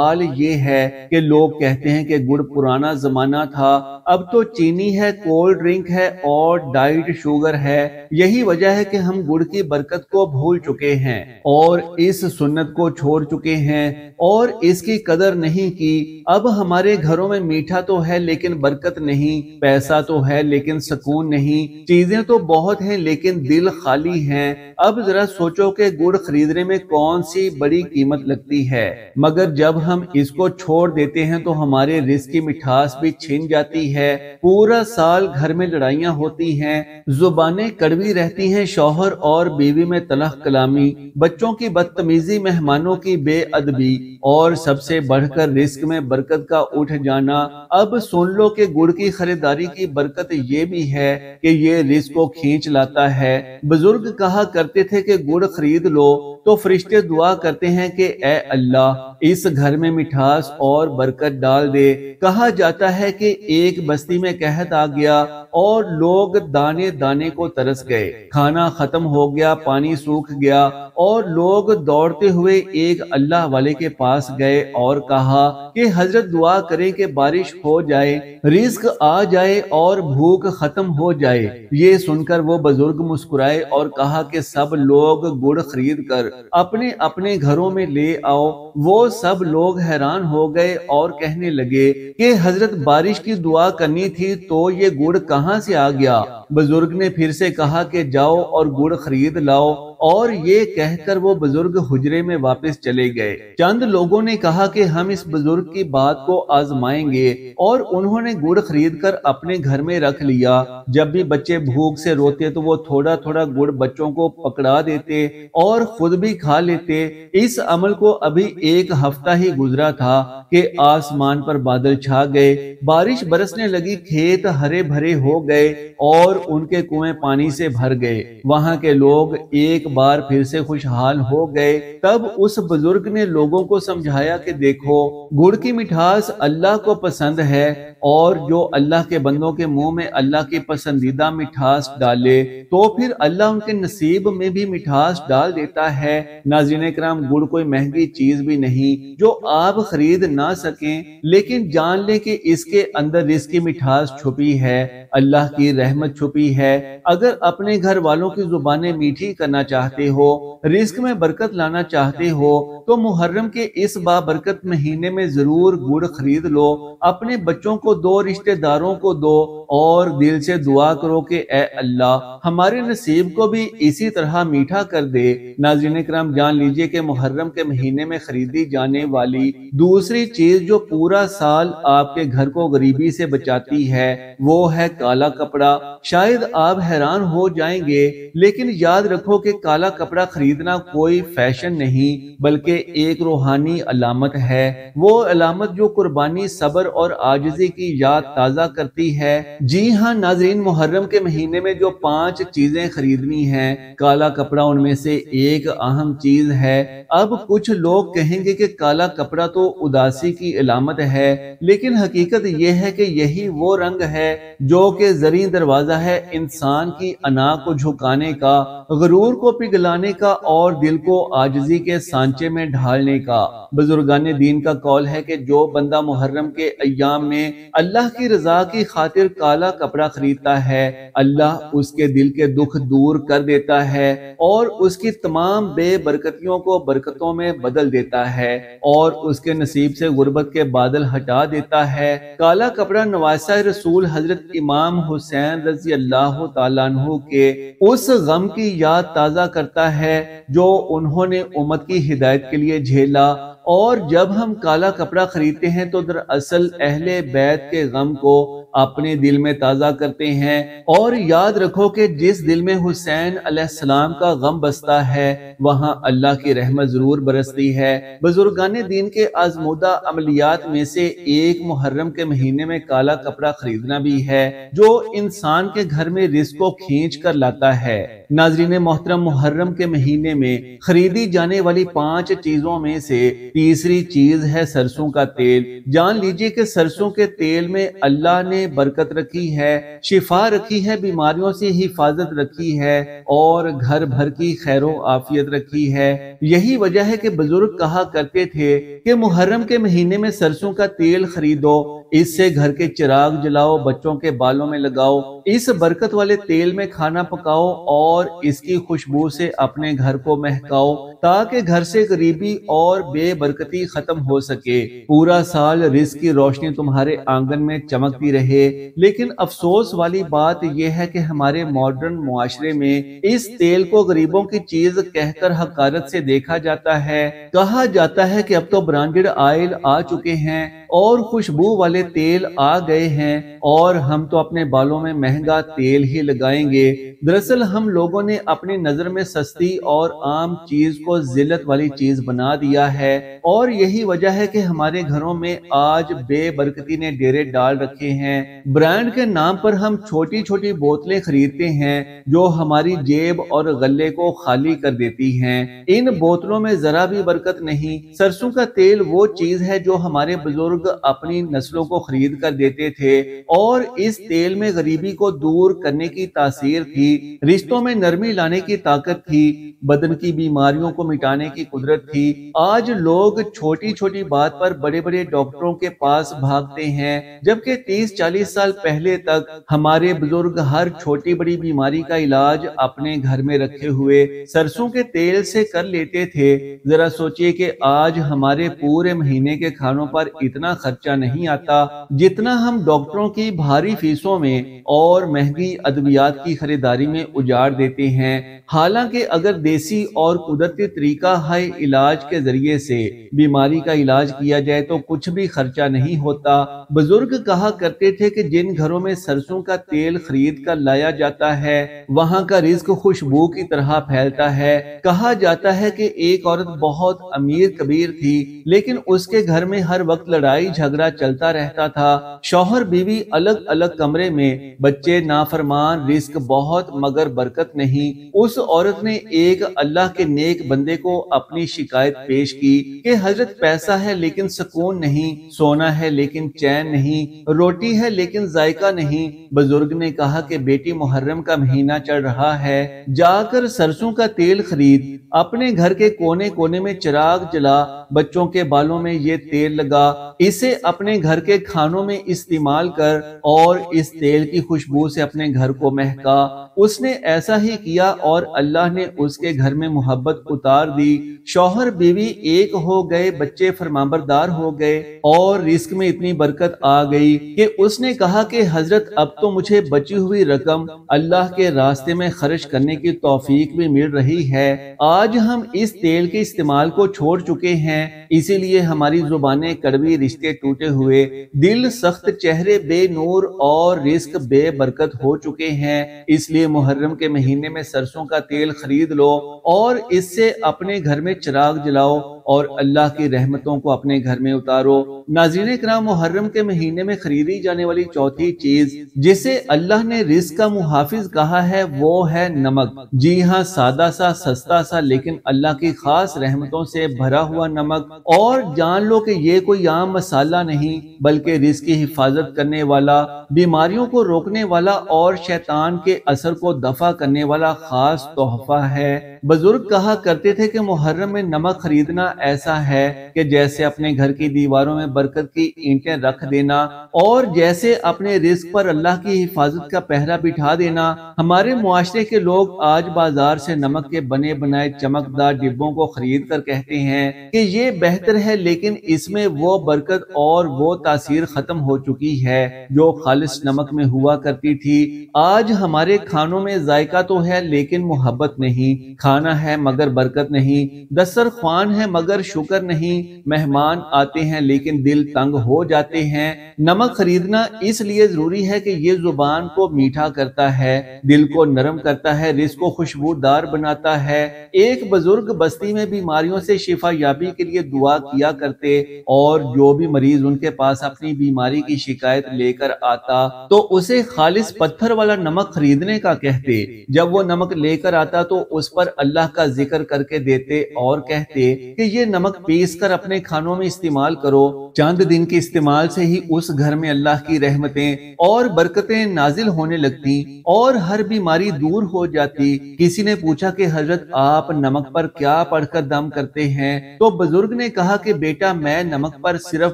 حال یہ ہے کہ لوگ کہتے ہیں کہ گڑ پرانا زمانہ تھا، اب تو چینی ہے، کولڈ ڈرنک ہے اور ڈائٹ شوگر ہے۔ یہی وجہ ہے کہ ہم گڑ کی برکت کو بھول چکے ہیں اور اس سنت کو چھوڑ چکے ہیں اور اس کی قدر نہیں کی۔ اب ہمارے گھروں میں میٹھا تو ہے لیکن برکت نہیں، پیسہ تو ہے لیکن سکون نہیں، چیزیں تو بہت ہیں لیکن دل خالی ہیں۔ اب ذرا سوچو کہ گڑ خریدنے میں کون سی بڑی قیمت لگتی ہے، مگر جب ہم اس کو چھوڑ دیتے ہیں تو ہمارے رزق کی مٹھاس بھی چھن جاتی ہے۔ پورا سال گھر میں لڑائیاں ہوتی ہیں، زبانیں کڑوی رہتی ہیں، شوہر اور بیوی میں تلخ کلامی، بچوں کی بدتمیزی، مہمانوں کی بے ادبی اور سب سے بڑھ کر رزق میں برکت کا اٹھ جانا۔ اب سن لو کہ گڑ کی خریداری کی برکت یہ بھی ہے کہ یہ رزق کو کھینچ لاتا ہے۔ بزرگ کہا کرتے تھے کہ گڑ خرید لو تو فرشتے دعا کرتے ہیں کہ اے اللہ اس گھر میں مٹھاس اور برکت ڈال دے۔ کہا جاتا ہے کہ ایک بستی میں قحط آ گیا اور لوگ دانے دانے کو ترس گئے، کھانا ختم ہو گیا، پانی سوکھ گیا اور لوگ دوڑتے ہوئے ایک اللہ والے کے پاس گئے اور کہا کہ حضرت دعا کریں کہ بارش ہو جائے، رزق آ جائے اور بھوک ختم ہو جائے۔ یہ سن کر وہ بزرگ مسکرائے اور کہا کہ سب لوگ گڑ خرید کر اپنے اپنے گھروں میں لے آؤ۔ وہ سب لوگ حیران ہو گئے اور کہنے لگے کہ حضرت بارش کی دعا کرنی تھی تو یہ گڑ کہاں سے آ گیا؟ بزرگ نے پھر سے کہا کہ جاؤ اور گڑ خرید لاؤ، اور یہ کہہ کر وہ بزرگ حجرے میں واپس چلے گئے۔ چند لوگوں نے کہا کہ ہم اس بزرگ کی بات کو آزمائیں گے، اور انہوں نے گڑ خرید کر اپنے گھر میں رکھ لیا۔ جب بھی بچے بھوک سے روتے تو وہ تھوڑا تھوڑا گڑ بچوں کو پکڑا دیتے اور خود بھی کھا لیتے۔ اس عمل کو ابھی ایک ہفتہ ہی گزرا تھا کہ آسمان پر بادل چھا گئے، بارش برسنے لگی، کھیت ہرے بھرے ہو گئے اور ان کے کنویں پانی سے بھر گئے۔ وہاں کے لوگ ایک بار پھر سے خوشحال ہو گئے۔ تب اس بزرگ نے لوگوں کو سمجھایا کہ دیکھو گڑ کی مٹھاس اللہ کو پسند ہے، اور جو اللہ کے بندوں کے منہ میں اللہ کی پسندیدہ مٹھاس ڈالے تو پھر اللہ ان کے نصیب میں بھی مٹھاس ڈال دیتا ہے۔ ناظرین کرام، گڑ کوئی مہنگی چیز بھی نہیں جو آپ خرید نہ سکیں، لیکن جان لیں کہ اس کے اندر رزق کی مٹھاس چھپی ہے، اللہ کی رحمت چھپی ہے۔ اگر اپنے گھر والوں کی زبانیں میٹھی کرنا چاہتے ہو، رزق میں برکت لانا چاہتے ہو، تو محرم کے اس بابرکت مہینے میں ضرور گڑ خرید لو، اپنے بچوں کو دو، رشتہ داروں کو دو، اور دل سے دعا کرو کہ اے اللہ ہمارے نصیب کو بھی اسی طرح میٹھا کر دے۔ ناظرین کرام، جان لیجئے کہ محرم کے مہینے میں خریدی جانے والی دوسری چیز جو پورا سال آپ کے گھر کو غریبی سے بچاتی ہے وہ ہے کالا کپڑا۔ شاید آپ حیران ہو جائیں گے، لیکن یاد رکھو کہ کالا کپڑا خریدنا کوئی فیشن نہیں بلکہ ایک روحانی علامت ہے، وہ علامت جو قربانی، صبر اور عاجزی کی یاد تازہ کرتی ہے۔ جی ہاں ناظرین، محرم کے مہینے میں جو 5 چیزیں خریدنی ہیں، کالا کپڑا ان میں سے ایک اہم چیز ہے۔ اب کچھ لوگ کہیں گے کہ کالا کپڑا تو اداسی کی علامت ہے، لیکن حقیقت یہ ہے کہ یہی وہ رنگ ہے جو کہ زرعی دروازہ ہے انسان کی انا کو جھکانے کا، غرور کو پگھلانے کا اور دل کو عاجزی کے سانچے میں ڈھالنے کا۔ بزرگان دین کا قول ہے کہ جو بندہ محرم کے ایام میں اللہ کی رضا کی خاطر کالا کپڑا خریدتا ہے، اللہ اس کے دل کے دکھ دور کر دیتا ہے اور اس کی تمام بے برکتیوں کو برکتوں میں بدل دیتا ہے اور اس کے نصیب سے غربت کے بادل ہٹا دیتا ہے۔ کالا کپڑا نواسہ رسول حضرت امام حسین رضی اللہ تعالیٰ عنہ کے اس غم کی یاد تازہ کرتا ہے جو انہوں نے امت کی ہدایت کے لیے جھیلا، اور جب ہم کالا کپڑا خریدتے ہیں تو دراصل اہل بیت کے غم کو اپنے دل میں تازہ کرتے ہیں۔ اور یاد رکھو کہ جس دل میں حسین علیہ السلام کا غم بستا ہے وہاں اللہ کی رحمت ضرور برستی ہے۔ بزرگان دین کے آزمودہ عملیات میں سے ایک محرم کے مہینے میں کالا کپڑا خریدنا بھی ہے جو انسان کے گھر میں رزق کو کھینچ کر لاتا ہے۔ ناظرین محترم، محرم کے مہینے میں خریدی جانے والی 5 چیزوں میں سے تیسری چیز ہے سرسوں کا تیل۔ جان لیجئے کہ سرسوں کے تیل میں اللہ نے نے برکت رکھی ہے، شفا رکھی ہے، بیماریوں سے حفاظت رکھی ہے اور گھر بھر کی خیر و عافیت رکھی ہے۔ یہی وجہ ہے کہ بزرگ کہا کرتے تھے کہ محرم کے مہینے میں سرسوں کا تیل خریدو، اس سے گھر کے چراغ جلاؤ، بچوں کے بالوں میں لگاؤ، اس برکت والے تیل میں کھانا پکاؤ اور اس کی خوشبو سے اپنے گھر کو مہکاؤ تاکہ گھر سے غریبی اور بے برکتی ختم ہو سکے، پورا سال رزق کی روشنی تمہارے آنگن میں چمکتی رہے۔ لیکن افسوس والی بات یہ ہے کہ ہمارے ماڈرن معاشرے میں اس تیل کو غریبوں کی چیز کہہ کر حقارت سے دیکھا جاتا ہے۔ کہا جاتا ہے کہ اب تو برانڈڈ آئل آ چکے ہیں اور خوشبو والے تیل آ گئے ہیں اور ہم تو اپنے بالوں میں مہنگا تیل ہی لگائیں گے۔ دراصل ہم لوگوں نے اپنی نظر میں سستی اور عام چیز کو ذلت والی چیز بنا دیا ہے اور یہی وجہ ہے کہ ہمارے گھروں میں آج بے برکتی نے ڈیرے ڈال رکھے ہیں۔ برانڈ کے نام پر ہم چھوٹی چھوٹی بوتلیں خریدتے ہیں جو ہماری جیب اور غلے کو خالی کر دیتی ہیں۔ ان بوتلوں میں ذرا بھی برکت نہیں۔ سرسوں کا تیل وہ چیز ہے جو ہمارے بزرگ اپنی نسلوں کو خرید کر دیتے تھے اور اس تیل میں غریبی کو دور کرنے کی تاثیر تھی، رشتوں میں نرمی لانے کی طاقت تھی، بدن کی بیماریوں کو مٹانے کی قدرت تھی۔ آج لوگ چھوٹی چھوٹی بات پر بڑے بڑے ڈاکٹروں کے پاس بھاگتے ہیں، جبکہ 30-40 سال پہلے تک ہمارے بزرگ ہر چھوٹی بڑی بیماری کا علاج اپنے گھر میں رکھے ہوئے سرسوں کے تیل سے کر لیتے تھے۔ ذرا سوچئے کہ آج ہمارے پورے مہینے کے کھانوں پر اتنا خرچہ نہیں آتا جتنا ہم ڈاکٹروں کی بھاری فیسوں میں اور مہنگی ادویات کی خریداری میں اجاڑ دیتے ہیں۔ حالانکہ اگر دیسی اور قدرتی طریقہ ہے علاج کے ذریعے سے بیماری کا علاج کیا جائے تو کچھ بھی خرچہ نہیں ہوتا۔ بزرگ کہا کرتے تھے کہ جن گھروں میں سرسوں کا تیل خرید کر لایا جاتا ہے وہاں کا رزق خوشبو کی طرح پھیلتا ہے۔ کہا جاتا ہے کہ ایک عورت بہت امیر کبیر تھی لیکن اس کے گھر میں ہر وقت لڑائی جھگڑا چلتا رہتا تھا، شوہر بیوی الگ الگ کمرے میں، بچے نافرمان، رزق بہت مگر برکت نہیں۔ اس عورت نے ایک اللہ کے نیک بندے کو اپنی شکایت پیش کی کہ حضرت پیسہ ہے لیکن سکون نہیں، سونا ہے لیکن چین نہیں، روٹی ہے لیکن ذائقہ نہیں۔ بزرگ نے کہا کہ بیٹی محرم کا مہینہ چڑھ رہا ہے، جا کر سرسوں کا تیل خرید، اپنے گھر کے کونے کونے میں چراغ جلا، بچوں کے بالوں میں یہ تیل لگا، اسے اپنے گھر کے کھانوں میں استعمال کر اور اس تیل کی خوشبو سے اپنے گھر کو مہکا۔ اس نے ایسا ہی کیا اور اللہ نے اس کے گھر میں محبت اتار دی، شوہر بیوی ایک ہو گئے، بچے فرمانبردار ہو گئے اور رزق میں اتنی برکت آ گئی کہ اس نے کہا کہ حضرت اب تو مجھے بچی ہوئی رقم اللہ کے راستے میں خرچ کرنے کی توفیق بھی مل رہی ہے۔ آج ہم اس تیل کے استعمال کو چھوڑ چکے ہیں، اسی لیے ہماری زبانیں کڑوی، رشتے ٹوٹے ہوئے، دل سخت، چہرے بے نور اور رزق بے برکت ہو چکے ہیں۔ اس لیے محرم کے مہینے میں سرسوں کا تیل خرید لو اور اس سے اپنے گھر میں چراغ جلاؤ اور اللہ کی رحمتوں کو اپنے گھر میں اتارو۔ ناظرین کرام، محرم کے مہینے میں خریدی جانے والی چوتھی چیز جسے اللہ نے رزق کا محافظ کہا ہے وہ ہے نمک۔ جی ہاں، سادہ سا، سستا سا لیکن اللہ کی خاص رحمتوں سے بھرا ہوا نمک، اور جان لو کہ یہ کوئی عام مسالہ نہیں بلکہ رزق کی حفاظت کرنے والا، بیماریوں کو روکنے والا اور شیطان کے اثر کو دفع کرنے والا خاص تحفہ ہے۔ بزرگ کہا کرتے تھے کہ محرم میں نمک خریدنا ایسا ہے کہ جیسے اپنے گھر کی دیواروں میں برکت کی اینٹیں رکھ دینا اور جیسے اپنے رزق پر اللہ کی حفاظت کا پہرا بٹھا دینا۔ ہمارے معاشرے کے لوگ آج بازار سے نمک کے بنے بنائے چمکدار ڈبوں کو خرید کر کہتے ہیں کہ یہ بہتر ہے، لیکن اس میں وہ برکت اور وہ تاثیر ختم ہو چکی ہے جو خالص نمک میں ہوا کرتی تھی۔ آج ہمارے کھانوں میں ذائقہ تو ہے لیکن محبت نہیں، کھانا ہے مگر برکت نہیں، دسترخوان ہے مگر شکر نہیں، مہمان آتے ہیں لیکن دل تنگ ہو جاتے ہیں۔ نمک خریدنا اس لیے ضروری ہے کہ یہ زبان کو میٹھا کرتا ہے، دل کو نرم کرتا ہے، رزق کو خوشبودار بناتا ہے۔ ایک بزرگ بستی میں بیماریوں سے شفا یابی کے لیے دعا کیا کرتے اور جو بھی مریض ان کے پاس اپنی بیماری کی شکایت لے کر آتا تو اسے خالص پتھر والا نمک خریدنے کا کہتے۔ جب وہ نمک لے کر آتا تو اس پر اللہ کا ذکر کر کے دیتے اور کہتے کہ یہ نمک پیس کر اپنے کھانوں میں استعمال کرو، چند دن کے استعمال سے ہی اس گھر میں اللہ کی رحمتیں اور برکتیں نازل ہونے لگتی اور ہر بیماری دور ہو جاتی۔ کسی نے پوچھا کہ حضرت آپ نمک پر کیا پڑھ کر دم کرتے ہیں؟ تو بزرگ نے کہا کہ بیٹا میں نمک پر صرف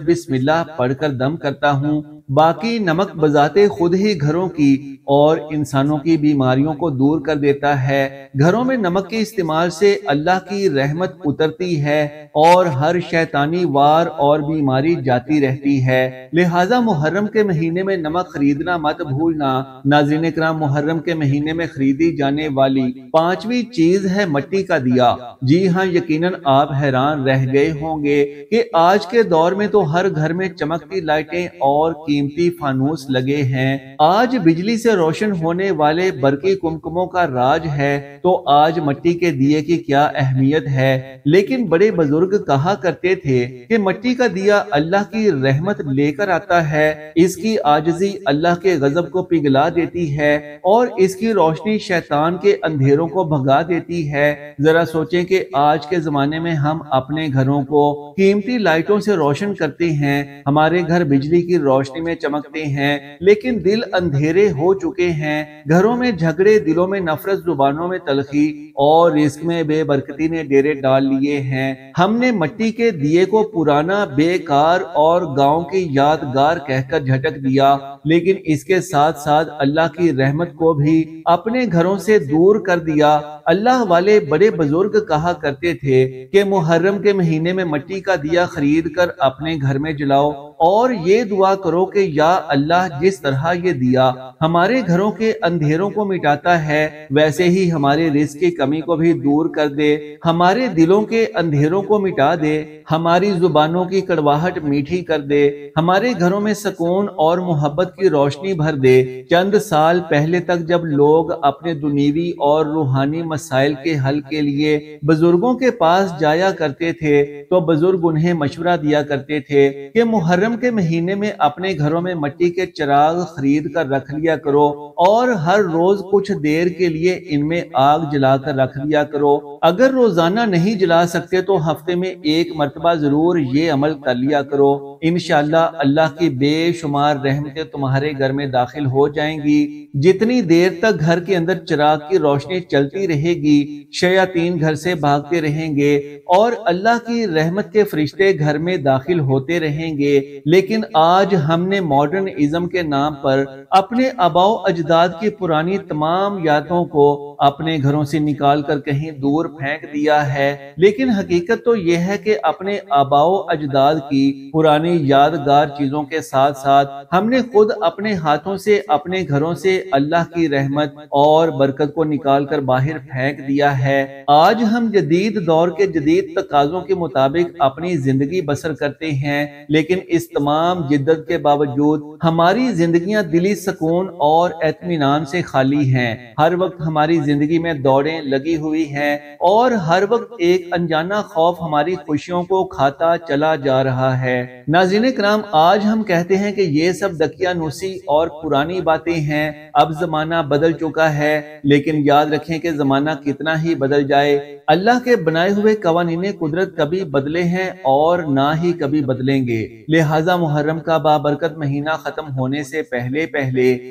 بسم اللہ پڑھ کر دم کرتا ہوں، باقی نمک بذات خود ہی گھروں کی اور انسانوں کی بیماریوں کو دور کر دیتا ہے۔ گھروں میں نمک کے استعمال سے اللہ کی رحمت اترتی ہے اور ہر شیطانی وار اور بیماری جاتی رہتی ہے۔ لہٰذا محرم کے مہینے میں نمک خریدنا مت بھولنا۔ ناظرین اکرام، محرم کے مہینے میں خریدی جانے والی پانچویں چیز ہے مٹی کا دیا۔ جی ہاں، یقیناً آپ حیران رہ گئے ہوں گے کہ آج کے دور میں تو ہر گھر میں چمکتی لائٹیں اور قیمتی فانوس لگے ہیں۔ آج بجلی سے روشن ہونے والے برقی کمکموں کا راج ہے، تو آج مٹی کے دیے کی کیا اہمیت ہے۔ لیکن بڑے بزرگ کہا کرتے تھے کہ مٹی کا دیا اللہ کی رحمت لے کر آتا ہے، اس کی عاجزی اللہ کے غضب کو پگھلا دیتی ہے اور اس کی روشنی شیطان کے اندھیروں کو بھگا دیتی ہے۔ ذرا سوچیں کہ آج کے زمانے میں ہم اپنے گھروں کو قیمتی لائٹوں سے روشن کرتے ہیں، ہمارے گھر بجلی کی روشنی میں چمکتے ہیں، لیکن دل اندھیرے ہو چکے ہیں۔ گھروں میں جھگڑے، دلوں میں نفرت، زبانوں میں تلخی اور رزق میں بے برکتی نے ڈیرے ڈال لیے ہیں۔ ہم نے مٹی کے دیے کو پرانا، بیکار اور گاؤں کی یادگار کہہ کر جھٹک دیا، لیکن اس کے ساتھ ساتھ اللہ کی رحمت کو بھی اپنے گھروں سے دور کر دیا۔ اللہ والے بڑے بزرگ کہا کرتے تھے کہ محرم کے مہینے میں مٹی کا دیا خرید کر اپنے گھر میں جلاؤ اور یہ دعا کرو کہ یا اللہ، جس طرح یہ دیا ہمارے گھروں کے اندھیروں کو مٹاتا ہے، ویسے ہی ہمارے رزق کی کمی کو بھی دور کر دے، ہمارے دلوں کے اندھیروں کو مٹا دے، ہماری زبانوں کی کڑواہٹ میٹھی کر دے، ہمارے گھروں میں سکون اور محبت کی روشنی بھر دے۔ چند سال پہلے تک جب لوگ اپنے دنیوی اور روحانی مسائل کے حل کے لیے بزرگوں کے پاس جایا کرتے تھے تو بزرگ انہیں مشورہ دیا کرتے تھے کہ محرم کے مہینے میں اپنے گھروں میں مٹی کے چراغ خرید کر رکھ لیا کرو اور ہر روز کچھ دیر کے لیے ان میں آگ جلا کر رکھ دیا کرو۔ اگر روزانہ نہیں جلا سکتے تو ہفتے میں ایک مرتبہ ضرور یہ عمل کر لیا کرو۔ انشاءاللہ اللہ کی بے شمار رحمتیں تمہارے گھر میں داخل ہو جائیں گی۔ جتنی دیر تک گھر کے اندر چراغ کی روشنی چلتی رہے گی، شیاطین گھر سے بھاگتے رہیں گے اور اللہ کی رحمت کے فرشتے گھر میں داخل ہوتے رہیں گے۔ لیکن آج ہم نے ماڈرن ازم کے نام پر اپنے آباء و اجداد کی پرانی تمام یادوں کو اپنے گھروں سے نکال کر کہیں دور پھینک دیا ہے۔ لیکن حقیقت تو یہ ہے کہ اپنے آباء و اجداد کی پرانی یادگار چیزوں کے ساتھ ساتھ ہم نے خود اپنے ہاتھوں سے اپنے گھروں سے اللہ کی رحمت اور برکت کو نکال کر باہر پھینک دیا ہے۔ آج ہم جدید دور کے جدید تقاضوں کے مطابق اپنی زندگی بسر کرتے ہیں، لیکن اس تمام جدت کے باوجود ہماری زندگیاں دلی سکون اور اطمینان سے خالی ہیں۔ ہر وقت ہماری زندگی میں دوڑیں لگی ہوئی ہیں اور ہر وقت ایک انجانا خوف ہماری خوشیوں کو کھاتا چلا جا رہا ہے۔ ناظرین کرام، آج ہم کہتے ہیں کہ یہ سب دقیانوسی اور پرانی باتیں ہیں، اب زمانہ بدل چکا ہے، لیکن یاد رکھیں کہ زمانہ کتنا ہی بدل جائے، اللہ کے بنائے ہوئے قوانین قدرت کبھی بدلے ہیں اور نہ ہی کبھی بدلیں گے۔ لہٰذا محرم کا بابرکت مہینہ ختم ہونے سے پہلے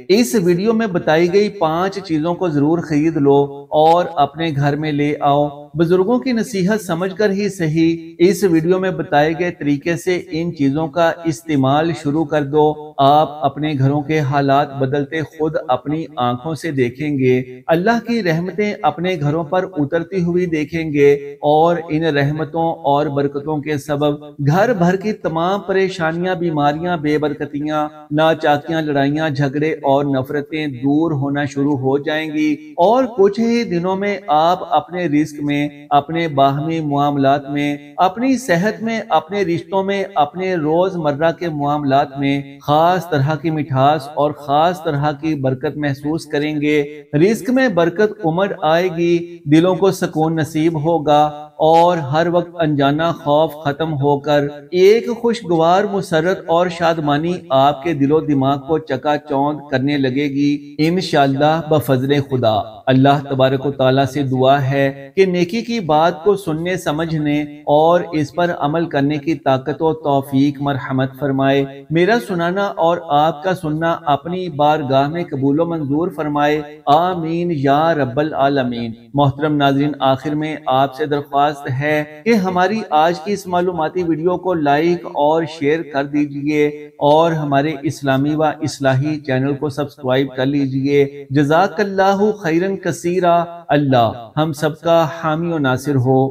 اس ویڈیو میں بتائی گئی 5 چیزوں کو ضرور خرید لو اور اپنے گھر میں لے آؤ۔ بزرگوں کی نصیحت سمجھ کر ہی صحیح، اس ویڈیو میں بتائے گئے طریقے سے ان چیزوں کا استعمال شروع کر دو۔ آپ اپنے گھروں کے حالات بدلتے خود اپنی آنکھوں سے دیکھیں گے، اللہ کی رحمتیں اپنے گھروں پر اترتی ہوئی دیکھیں گے اور ان رحمتوں اور برکتوں کے سبب گھر بھر کی تمام پریشانیاں، بیماریاں، بے برکتیاں، ناچاکیاں، لڑائیاں، جھگڑے اور نفرتیں دور ہونا شروع ہو جائیں گی اور کچھ ہی دنوں میں آپ اپنے رزق میں، اپنے باہمی معاملات میں، اپنی صحت میں، اپنے رشتوں میں، اپنے روز مرہ کے معاملات میں خاص طرح کی مٹھاس اور خاص طرح کی برکت محسوس کریں گے۔ رزق میں برکت امڑ آئے گی، دلوں کو سکون نصیب ہوگا اور ہر وقت انجانا خوف ختم ہو کر ایک خوشگوار مسرت اور شادمانی آپ کے دل و دماغ کو چکا چوند کرنے لگے گی انشاءاللہ بفضل خدا۔ اللہ تبارک و تعالیٰ سے دعا ہے کہ نیکی کی بات کو سننے سمجھنے اور اس پر عمل کرنے کی طاقت و توفیق مرحمت فرمائے۔ میرا سنانا اور آپ کا سننا اپنی بارگاہ میں قبول و منظور فرمائے، آمین یا رب العالمین۔ محترم ناظرین، آخر میں آپ سے درخواست ہے کہ ہماری آج کی اس معلوماتی ویڈیو کو لائک اور شیئر کر دیجئے اور ہمارے اسلامی و اصلاحی چینل کو سبسکرائب کر لیجئے۔ جزاک اللہ خیرن کثیرا۔ اللہ ہم سب کا حامی و ناصر ہو۔